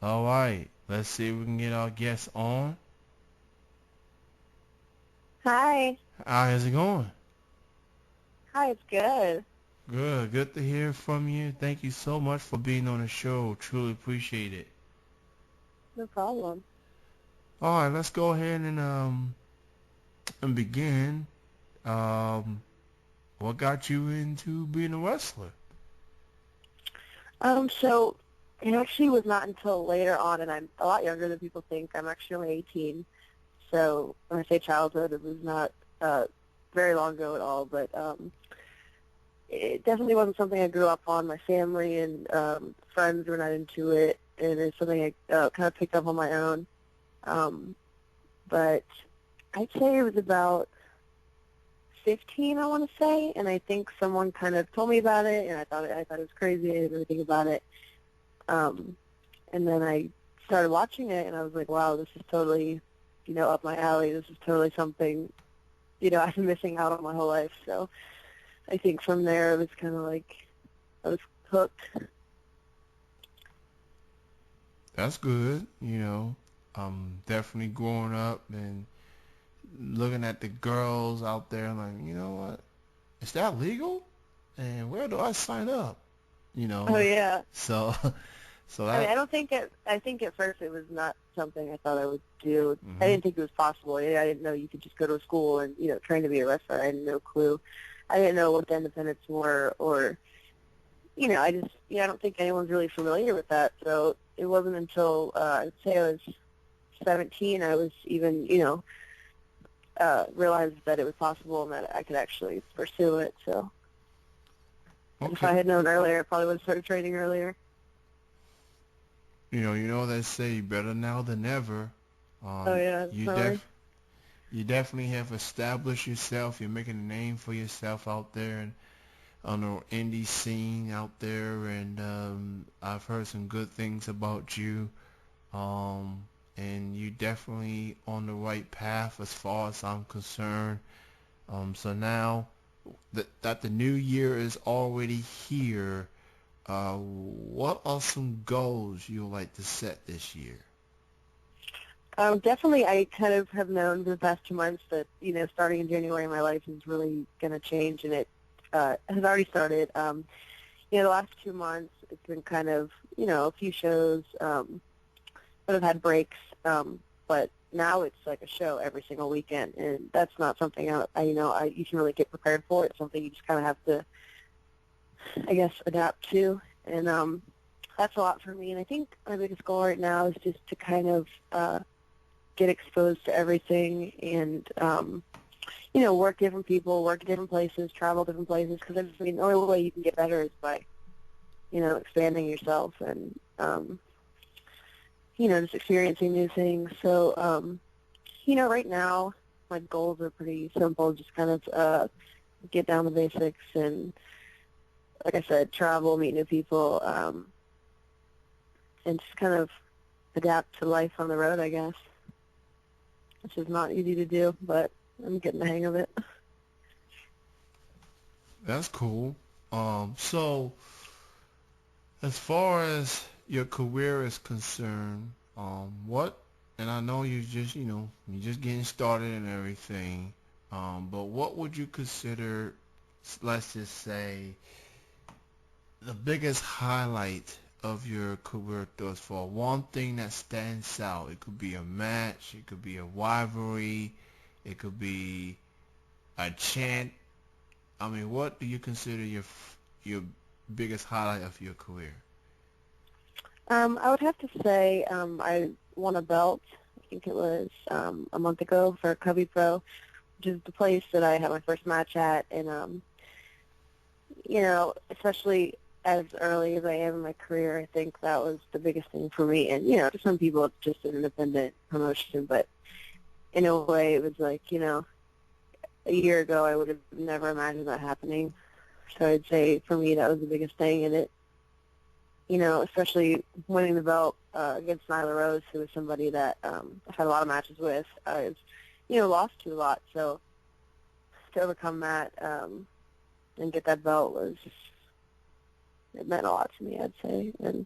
All right, let's see if we can get our guests on. Hi. How's it going? Hi, it's good. Good. Good to hear from you. Thank you so much for being on the show. Truly appreciate it. No problem. All right, let's go ahead and begin. Um, what got you into being a wrestler? So it actually was not until later on, and I'm a lot younger than people think. I'm actually only 18. So when I say childhood, it was not uh, very long ago at all, but it definitely wasn't something I grew up on. My family and friends were not into it, and it's something I kind of picked up on my own. Um, but I'd say it was about 15, I want to say, and I think someone kind of told me about it, and I thought it was crazy. I didn't really think about it. Um, and then I started watching it, and I was like, wow, this is totally, up my alley. This is totally something, I've been missing out on my whole life. So I think from there, it was kind of like I was hooked. That's good. Definitely growing up and looking at the girls out there, like, you know what? Is that legal? And where do I sign up? You Oh know, yeah. so so I mean, that. I don't think it. I think at first it was not something I thought I would do. I Hmm. didn't think it was possible. I didn't know you could just go to a school and train to be a wrestler. I had no clue. I didn't know what the independents were, or I just I don't think anyone's really familiar with that. So it wasn't until I'd say I was 17 I was even realized that it was possible and that I could actually pursue it. So if I Okay. had known earlier, I probably would have started training earlier. You know they say better now than ever. Oh Um, yeah, you definitely. def you definitely have established yourself. You're making a name for yourself out there and on the indie scene out there. And I've heard some good things about you. Um, and you definitely on the right path as far as I'm concerned. So now that the new year is already here, what are some goals you would like to set this year? Definitely, I kind of have known for the past 2 months that, starting in January, my life is really going to change, and it has already started. The last 2 months, it's been kind of, a few shows, but I've had breaks. But now it's like a show every single weekend, and that's not something you can really get prepared for. It's something you just kind of have to, I guess, adapt to, and that's a lot for me. And I think my biggest goal right now is just to kind of get exposed to everything and work different people, work at different places, travel different places. Because I mean, the only way you can get better is by expanding yourself and just experiencing new things. So right now my goals are pretty simple. Just kind of get down the basics and, like I said, travel, meet new people, and just kind of adapt to life on the road, I guess, which is not easy to do, but I'm getting the hang of it. That's cool. So as far as your career is concerned, and I know you're just getting started and everything, but what would you consider, let's just say, the biggest highlight of your career thus far? One thing that stands out. It could be a match, it could be a rivalry, it could be a chant. I mean, what do you consider your biggest highlight of your career? I would have to say I won a belt. I think it was a month ago for Covey Pro, which is the place that I had my first match at. And, especially as early as I am in my career, I think that was the biggest thing for me. And, to some people, it's just an independent promotion. But in a way, it was like, a year ago, I would have never imagined that happening. So I'd say for me, that was the biggest thing. And it, especially winning the belt against Nyla Rose, who was somebody that I've had a lot of matches with. I've, lost to a lot. So to overcome that and get that belt it meant a lot to me, I'd say. And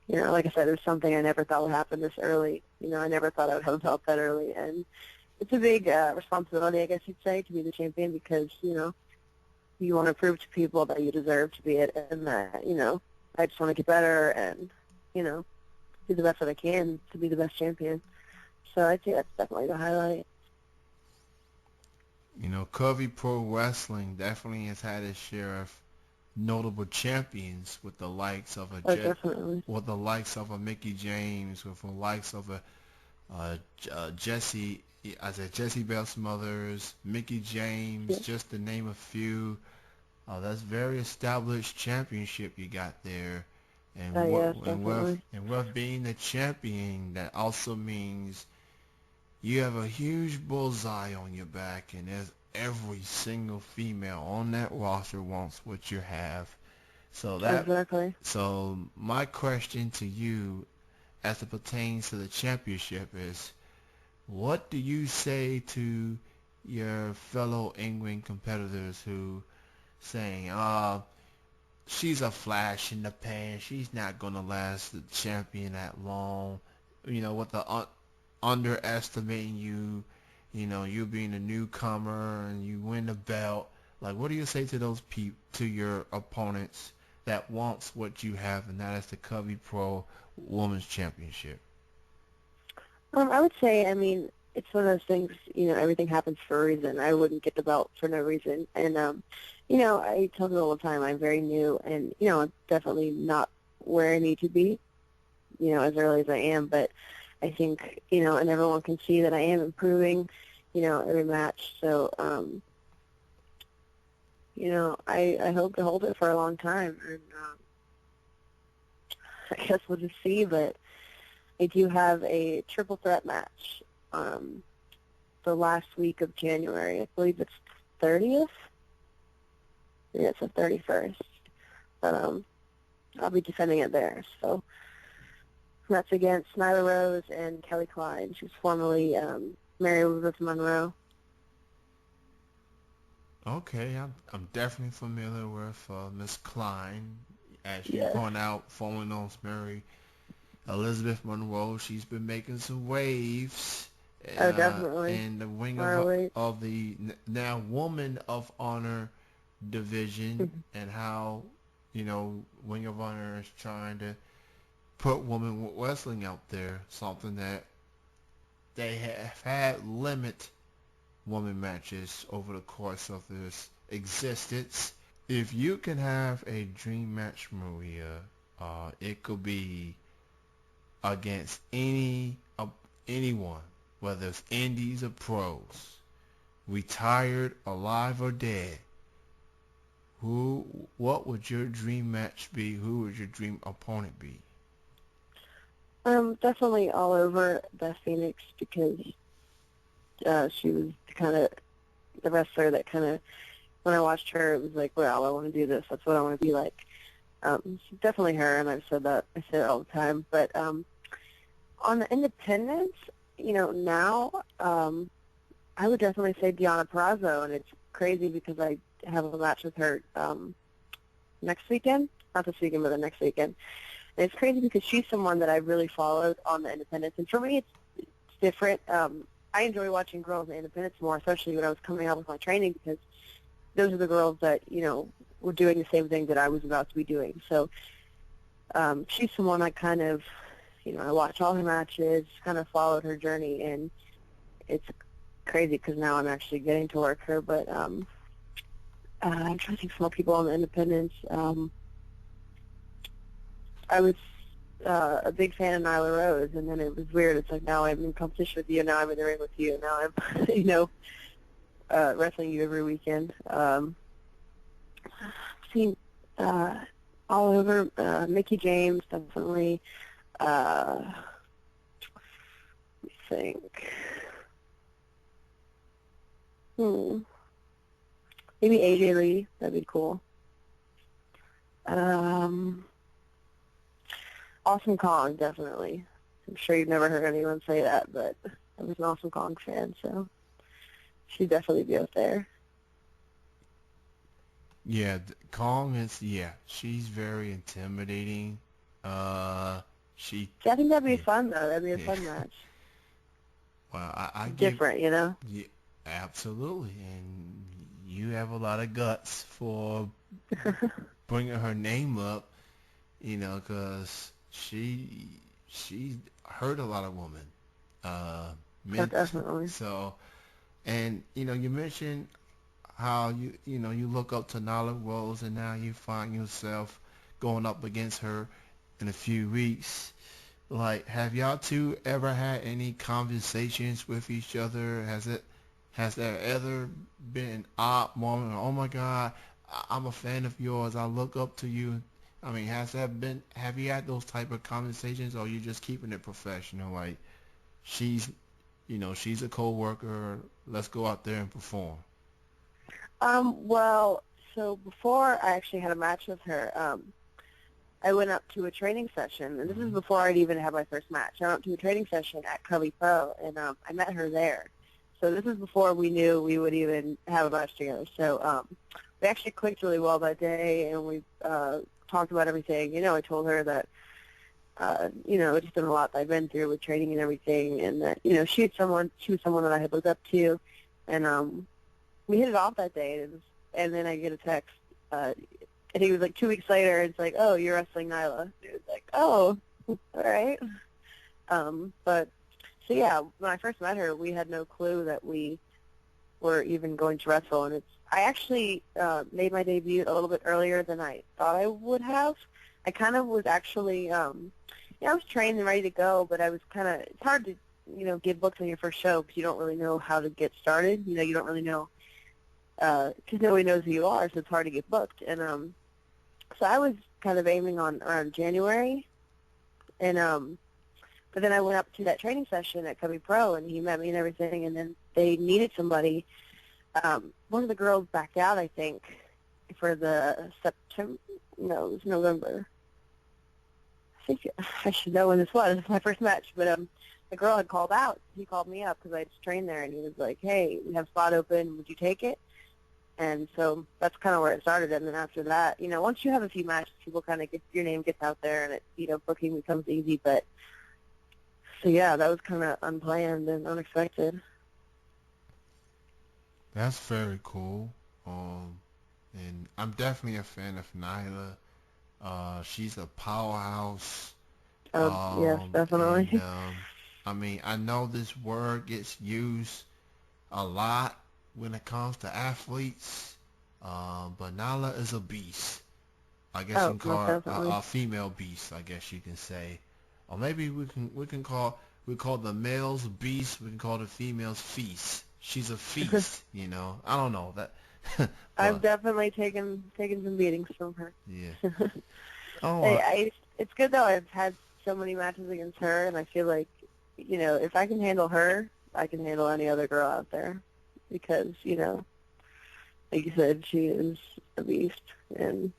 Like I said, it was something I never thought would happen this early. I never thought I would have a belt that early, and it's a big responsibility, I guess you'd say, to be the champion because, you want to prove to people that you deserve to be it and that, I just want to get better and, do the best that I can to be the best champion. So I'd say that's definitely the highlight. Covey Pro Wrestling definitely has had its share of notable champions with the likes of Oh, definitely. Mickey James, with the likes of a Jesse, I said Jesse Bell Smothers, Mickey James, Yeah. just to name a few. That's very established championship you got there, and Yes, definitely. with being the champion, that also means you have a huge bullseye on your back, and there's every single female on that roster wants what you have. Exactly. So my question to you, as it pertains to the championship, is what do you say to your fellow England competitors who saying, she's a flash in the pan. She's not gonna last the champion that long. With the underestimating you. You being a newcomer and you win the belt. Like, what do you say to those to your opponents that wants what you have, and that is the Covey Pro Women's Championship? I would say, it's one of those things, everything happens for a reason. I wouldn't get the belt for no reason. And, I tell people all the time I'm very new and, I'm definitely not where I need to be, as early as I am. But I think, and everyone can see that I am improving, every match. So, I hope to hold it for a long time. And I guess we'll just see. But I do have a triple threat match the last week of January. I believe it's 30th. Yeah, it's the 31st. But I'll be defending it there. So that's against Nyla Rose and Kelly Klein. She's formerly Mary Elizabeth Monroe. Okay, I'm definitely familiar with Miss Klein. As you Yes. point out, formerly known as Mary Elizabeth Monroe. She's been making some waves Oh, definitely. in the wing ROH. of the now Woman of Honor division, and how Wing of Honor is trying to put women wrestling out there, something that they have had limit women matches over the course of this existence. If you can have a dream match, Maria, it could be against anyone, whether it's indies or pros, retired, alive or dead. What would your dream match be? Who would your dream opponent be? Definitely all over Beth Phoenix because she was the wrestler that when I watched her, it was like, wow, I want to do this. That's what I want to be like. Definitely her, and I say it all the time. But on the independents, now I would definitely say Deonna Purrazzo, and it's crazy because I have a match with her next weekend. Not this weekend, but the next weekend. And it's crazy because she's someone that I really followed on the independents. And for me, it's different. I enjoy watching girls in the independents more, especially when I was coming out with my training, because those are the girls that, were doing the same thing that I was about to be doing. So she's someone I I watched all her matches, kind of followed her journey, and it's crazy because now I'm actually getting to work her. But I'm trying to think of some more people on the independents. I was a big fan of Nyla Rose, and then it was weird. It's like now I'm in competition with you, now I'm in the ring with you, now I'm, wrestling you every weekend. I've seen all over Mickey James, definitely. Let me think. Maybe AJ Lee, that'd be cool. Awesome Kong, definitely. I'm sure you've never heard anyone say that, but I was an Awesome Kong fan, so she'd definitely be up there. Yeah, Kong is, she's very intimidating. She, See, I think that'd be yeah, fun though. That'd be a yeah. fun match. Well, I give, Different, you know. yeah, absolutely, and you have a lot of guts for bringing her name up, you know, 'cause she hurt a lot of women, Oh, men. definitely. So, and you know, you mentioned how you know you look up to Nala Rose, and now you find yourself going up against her in a few weeks. Like, have y'all two ever had any conversations with each other? Has there ever been an odd moment? Oh my God, I'm a fan of yours. I look up to you. I mean, have you had those type of conversations, or are you just keeping it professional? Like, she's, you know, she's a coworker. Let's go out there and perform. Well, so before I actually had a match with her, I went up to a training session, and this is Hmm. before I'd even had my first match. I went up to a training session at Covey Pro, and I met her there. So this is before we knew we would even have a match together. So we actually clicked really well that day, and we talked about everything. You know, I told her that, you know, it's just been a lot that I've been through with training and everything, and that, you know, she was someone that I had looked up to, and we hit it off that day, and then I get a text. I think it was like 2 weeks later. It's like, oh, you're wrestling Nyla. It was like, oh, all right. But so yeah, when I first met her, we had no clue that we were even going to wrestle, and I actually made my debut a little bit earlier than I thought I would have. I kind of was actually, yeah, I was trained and ready to go, but I was kind of, it's hard to, you know, get booked on your first show because you don't really know how to get started. You know, you don't really know, because nobody knows who you are, so it's hard to get booked. And so I was kind of aiming on around January, and but then I went up to that training session at Covey Pro, and he met me and everything, and then they needed somebody. One of the girls backed out, I think, for the September, no, it was November. I think I should know when this was. It's my first match, but the girl had called out. He called me up because I just trained there, and he was like, hey, we have a spot open. Would you take it? And so that's kind of where it started. And then after that, you know, once you have a few matches, people kind of your name gets out there, and you know, booking becomes easy. But so yeah, that was kind of unplanned and unexpected. That's very cool. And I'm definitely a fan of Nyla. She's a powerhouse. Yes, And definitely. I mean, I know this word gets used a lot when it comes to athletes, but Nala is a beast. I guess you Oh, can most call her definitely. a female beast. I guess you can say, or maybe we can call the males beast. We can call the females feast. She's a feast. You know, I don't know that, I've but definitely taken some beatings from her. yeah. Oh, It's good though. I've had so many matches against her, and I feel like, you know, if I can handle her, I can handle any other girl out there, because, you know, like you said, she is a beast, and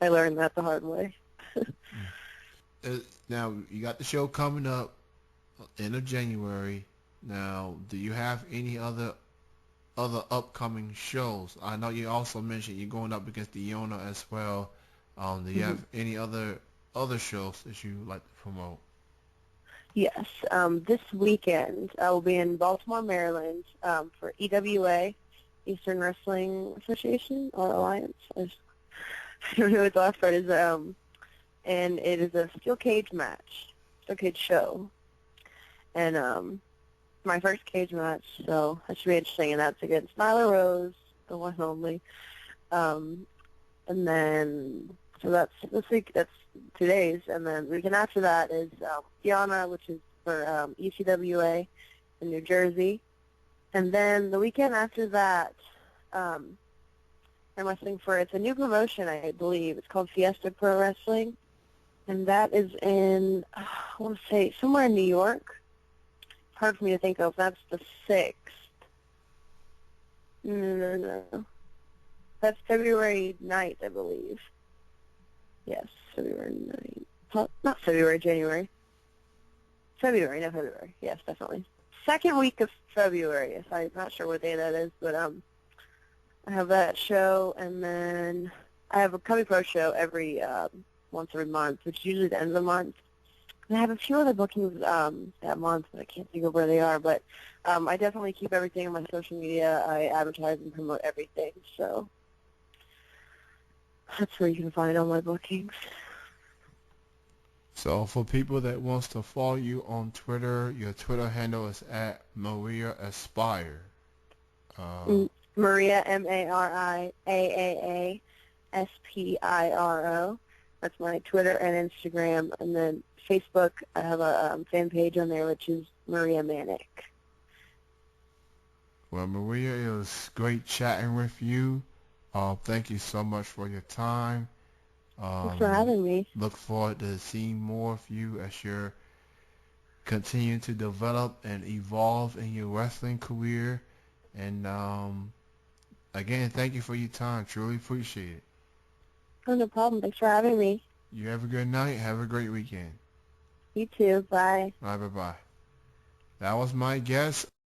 I learned that the hard way. uh, now you got the show coming up end of January. Now, do you have any other upcoming shows? I know you also mentioned you're going up against Iona as well. Do you have any other shows that you like to promote? Yes, this weekend I will be in Baltimore, Maryland, for EWA, Eastern Wrestling Association or Alliance. I don't know what the last part is. And it is a steel cage match, steel cage show, and my first cage match, so that should be interesting. And that's against Nyla Rose, the one and only. Um, and then so that's this week. That's 2 days, and then the weekend after that is Tiana, which is for ECWA in New Jersey, and then the weekend after that, um, I'm wrestling for, it's a new promotion, I believe. It's called Fiesta Pro Wrestling, and that is in I want to say somewhere in New York. It's hard for me to think of. That's the 6th. No. That's February 9th, I believe. Yes, February 9th. Not February, January. February, no, February. Yes, definitely. Second week of February. If I'm not sure what day that is, but I have that show, and then I have a Covey Pro show every once every month, which is usually the end of the month. And I have a few other bookings that month, but I can't think of where they are. But I definitely keep everything on my social media. I advertise and promote everything, so that's where you can find all my bookings. So for people that wants to follow you on Twitter, your Twitter handle is at Maria Aspire. Maria, MariaaAAASPIRO. That's my Twitter and Instagram. And then Facebook, I have a fan page on there, which is Maria Manic. Well, Maria, it was great chatting with you. Thank you so much for your time. Thanks for having me. Look forward to seeing more of you as you're continuing to develop and evolve in your wrestling career. And again, thank you for your time. Truly appreciate it. Oh, no problem. Thanks for having me. You have a good night. Have a great weekend. You too. Bye. Bye, bye, bye. That was my guest.